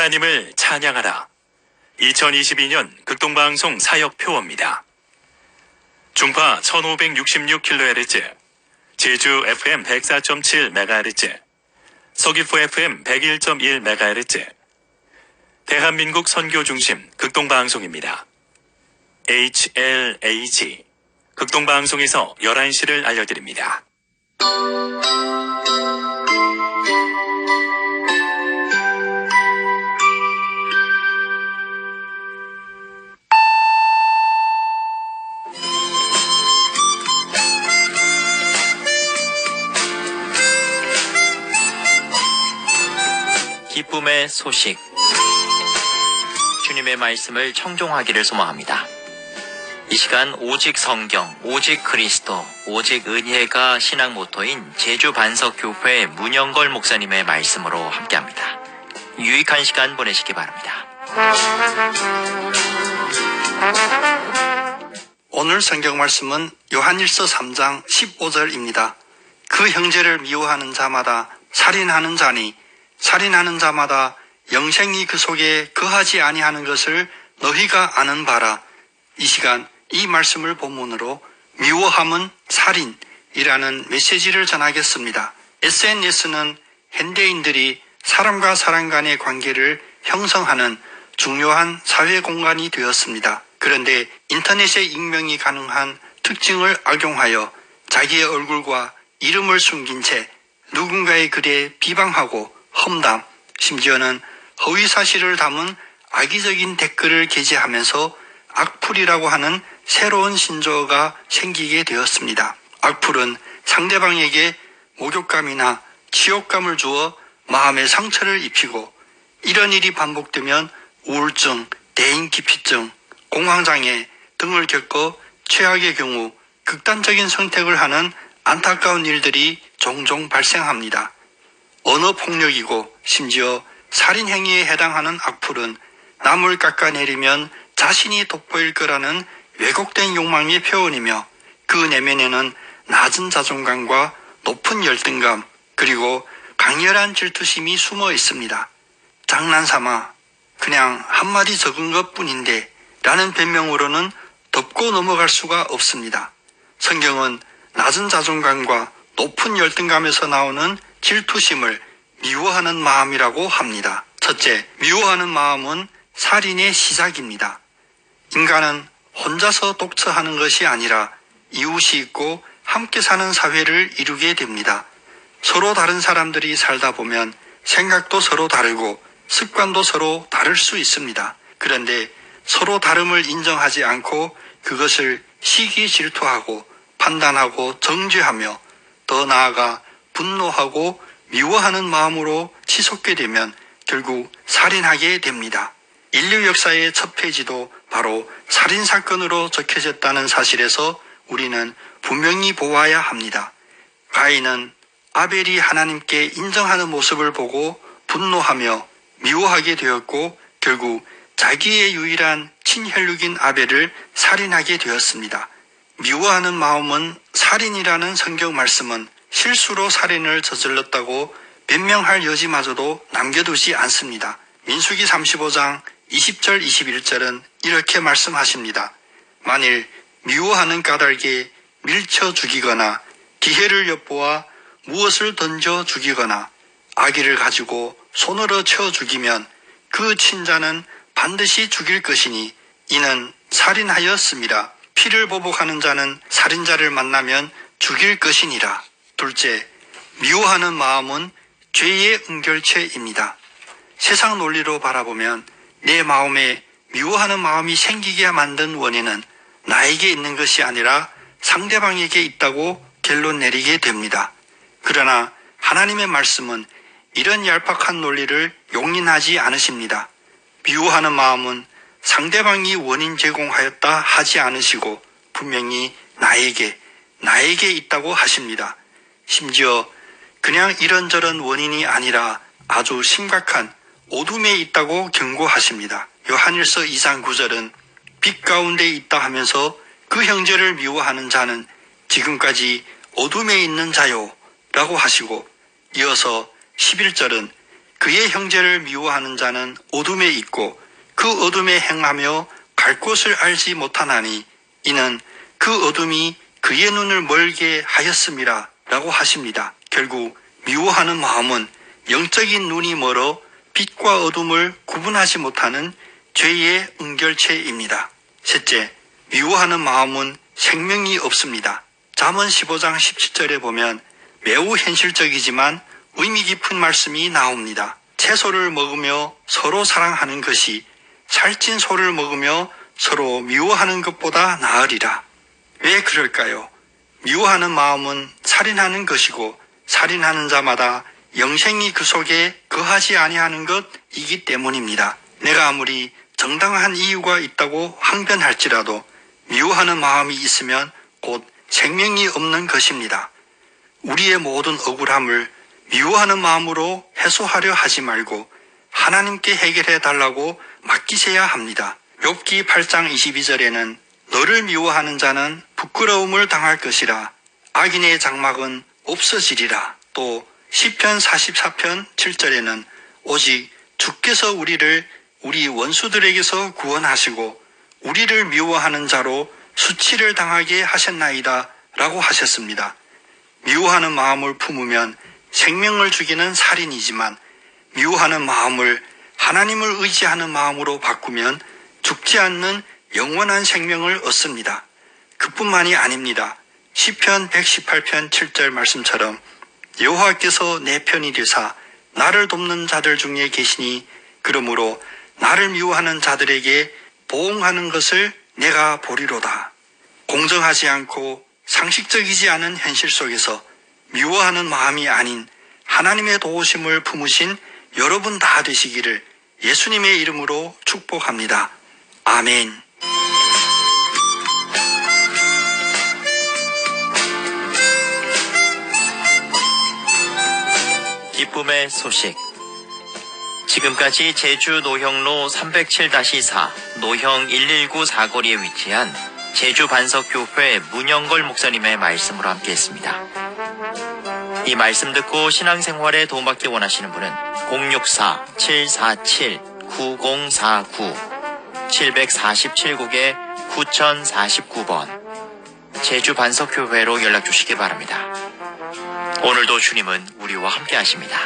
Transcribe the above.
하나님을 찬양하라. 2022년 극동방송 사역표어입니다. 중파 1566kHz, 제주 FM 104.7MHz, 서귀포 FM 101.1MHz, 대한민국 선교중심 극동방송입니다. HLAG 극동방송에서 11시를 알려드립니다. 기쁨의 소식, 주님의 말씀을 청종하기를 소망합니다. 이 시간 오직 성경, 오직 그리스도, 오직 은혜가 신앙 모토인 제주 반석교회 문영걸 목사님의 말씀으로 함께합니다. 유익한 시간 보내시기 바랍니다. 오늘 성경 말씀은 요한일서 3장 15절입니다. 그 형제를 미워하는 자마다 살인하는 자니 살인하는 자마다 영생이 그 속에 거하지 아니하는 것을 너희가 아는 바라. 이 시간 이 말씀을 본문으로 미워함은 살인이라는 메시지를 전하겠습니다. SNS는 현대인들이 사람과 사람 간의 관계를 형성하는 중요한 사회 공간이 되었습니다. 그런데 인터넷의 익명이 가능한 특징을 악용하여 자기의 얼굴과 이름을 숨긴 채 누군가의 글에 비방하고 험담, 심지어는 허위사실을 담은 악의적인 댓글을 게재하면서 악플이라고 하는 새로운 신조어가 생기게 되었습니다. 악플은 상대방에게 모욕감이나 치욕감을 주어 마음의 상처를 입히고, 이런 일이 반복되면 우울증, 대인기피증, 공황장애 등을 겪어 최악의 경우 극단적인 선택을 하는 안타까운 일들이 종종 발생합니다. 언어폭력이고 심지어 살인행위에 해당하는 악플은 남을 깎아내리면 자신이 돋보일 거라는 왜곡된 욕망의 표현이며, 그 내면에는 낮은 자존감과 높은 열등감, 그리고 강렬한 질투심이 숨어 있습니다. 장난삼아 그냥 한마디 적은 것뿐인데 라는 변명으로는 덮고 넘어갈 수가 없습니다. 성경은 낮은 자존감과 높은 열등감에서 나오는 질투심을 미워하는 마음이라고 합니다. 첫째, 미워하는 마음은 살인의 시작입니다. 인간은 혼자서 독처하는 것이 아니라 이웃이 있고 함께 사는 사회를 이루게 됩니다. 서로 다른 사람들이 살다 보면 생각도 서로 다르고 습관도 서로 다를 수 있습니다. 그런데 서로 다름을 인정하지 않고 그것을 시기 질투하고 판단하고 정죄하며 더 나아가 분노하고 미워하는 마음으로 치솟게 되면 결국 살인하게 됩니다. 인류 역사의 첫 페이지도 바로 살인사건으로 적혀졌다는 사실에서 우리는 분명히 보아야 합니다. 가인은 아벨이 하나님께 인정하는 모습을 보고 분노하며 미워하게 되었고, 결국 자기의 유일한 친혈육인 아벨을 살인하게 되었습니다. 미워하는 마음은 살인이라는 성경 말씀은 실수로 살인을 저질렀다고 변명할 여지마저도 남겨두지 않습니다. 민수기 35장 20절 21절은 이렇게 말씀하십니다. 만일 미워하는 까닭에 밀쳐 죽이거나 기회를 엿보아 무엇을 던져 죽이거나 아기를 가지고 손으로 쳐 죽이면 그 친자는 반드시 죽일 것이니 이는 살인하였습니다. 피를 보복하는 자는 살인자를 만나면 죽일 것이니라. 둘째, 미워하는 마음은 죄의 은결체입니다. 세상 논리로 바라보면 내 마음에 미워하는 마음이 생기게 만든 원인은 나에게 있는 것이 아니라 상대방에게 있다고 결론 내리게 됩니다. 그러나 하나님의 말씀은 이런 얄팍한 논리를 용인하지 않으십니다. 미워하는 마음은 상대방이 원인 제공하였다 하지 않으시고 분명히 나에게 있다고 하십니다. 심지어 그냥 이런저런 원인이 아니라 아주 심각한 어둠에 있다고 경고하십니다. 요한일서 2장 9절은 빛 가운데 있다 하면서 그 형제를 미워하는 자는 지금까지 어둠에 있는 자요 라고 하시고, 이어서 11절은 그의 형제를 미워하는 자는 어둠에 있고 그 어둠에 행하며 갈 곳을 알지 못하나니 이는 그 어둠이 그의 눈을 멀게 하였음이라 라고 하십니다. 결국 미워하는 마음은 영적인 눈이 멀어 빛과 어둠을 구분하지 못하는 죄의 은결체입니다. 셋째, 미워하는 마음은 생명이 없습니다. 잠언 15장 17절에 보면 매우 현실적이지만 의미 깊은 말씀이 나옵니다. 채소를 먹으며 서로 사랑하는 것이 살찐 소를 먹으며 서로 미워하는 것보다 나으리라. 왜 그럴까요? 미워하는 마음은 살인하는 것이고 살인하는 자마다 영생이 그 속에 거하지 아니하는 것이기 때문입니다. 내가 아무리 정당한 이유가 있다고 항변할지라도 미워하는 마음이 있으면 곧 생명이 없는 것입니다. 우리의 모든 억울함을 미워하는 마음으로 해소하려 하지 말고 하나님께 해결해 달라고 맡기셔야 합니다. 욥기 8장 22절에는 너를 미워하는 자는 부끄러움을 당할 것이라 악인의 장막은 없어지리라. 또 시편 44편 7절에는 오직 주께서 우리를 우리 원수들에게서 구원하시고 우리를 미워하는 자로 수치를 당하게 하셨나이다 라고 하셨습니다. 미워하는 마음을 품으면 생명을 죽이는 살인이지만 미워하는 마음을 하나님을 의지하는 마음으로 바꾸면 죽지 않는 영원한 생명을 얻습니다. 그뿐만이 아닙니다. 시편 118편 7절 말씀처럼 여호와께서 내 편이 되사 나를 돕는 자들 중에 계시니 그러므로 나를 미워하는 자들에게 보응하는 것을 내가 보리로다. 공정하지 않고 상식적이지 않은 현실 속에서 미워하는 마음이 아닌 하나님의 도우심을 품으신 여러분 다 되시기를 예수님의 이름으로 축복합니다. 아멘. 기쁨의 소식. 지금까지 제주 노형로 307-4 노형 119 사거리에 위치한 제주 반석교회 문영걸 목사님의 말씀으로 함께했습니다. 이 말씀 듣고 신앙생활에 도움받기 원하시는 분은 064-747-9049 747국에 9049번 제주 반석교회로 연락 주시기 바랍니다. 오늘도 주님은 우리와 함께 하십니다.